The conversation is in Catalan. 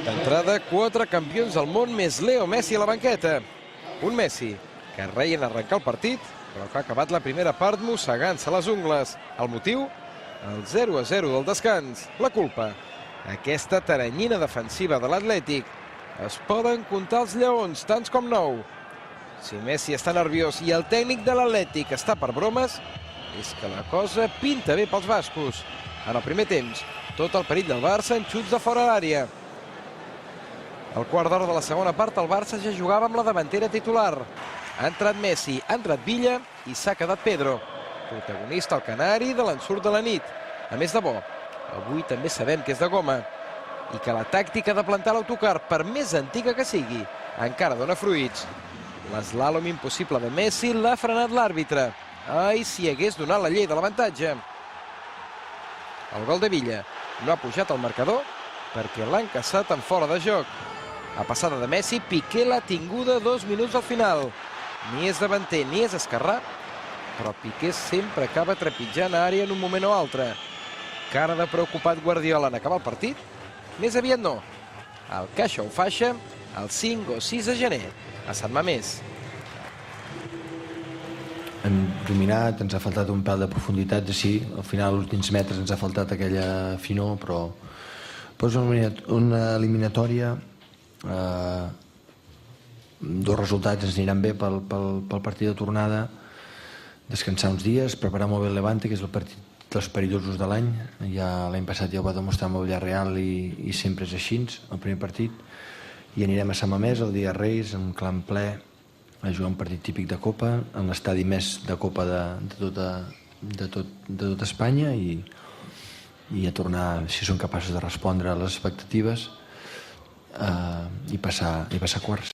D'entrada, 4 campions del món més Leo Messi a la banqueta. Un Messi que reia en arrencar el partit, però que ha acabat la primera part mossegant-se les ungles. El motiu? El 0-0 del descans. La culpa? Aquesta taranyina defensiva de l'Atlètic. Es poden comptar els lleons, tants com 9. Si Messi està nerviós i el tècnic de l'Atlètic està per bromes, és que la cosa pinta bé pels bascos. En el primer temps, tot el perill del Barça en xuts de fora d'àrea. Al quart d'hora de la segona part, el Barça ja jugava amb la davantera titular. Ha entrat Messi, ha entrat Villa i s'ha quedat Pedro, protagonista al Canari de l'ensurt de la nit. A més de bo, avui també sabem que és de goma i que la tàctica de plantar l'autocar, per més antiga que sigui, encara dona fruits. L'eslàlom impossible de Messi l'ha frenat l'àrbitre. Ai, si hagués donat la llei de l'avantatge. El gol de Villa no ha pujat al marcador perquè l'ha encaçat en fora de joc. A passada de Messi, Piqué l'ha tinguda 2 minuts al final. Ni és davanter ni és esquerrà, però Piqué sempre acaba trepitjant a àrea en un moment o altre. Cara de preocupat Guardiola en acabar el partit? Més aviat no. El caixa o faixa el 5 o 6 de gener, a Sant Mamés. Hem dominat, ens ha faltat un pèl de profunditat, sí, al final, als últims metres ens ha faltat aquella finor, però és una eliminatòria, dos resultats ens aniran bé pel partit de tornada, descansar uns dies, preparar molt bé el Levante, que és el partit dels perillosos de l'any. Ja l'any passat ja ho va demostrar amb el Villarreal i sempre és així, el primer partit, i anirem a Sant Mamés el dia de Reis, en un clan ple, a jugar un partit típic de Copa, en l'estadi més de Copa de tot Espanya, i a tornar, si són capaços de respondre a les expectatives, i passar quarts.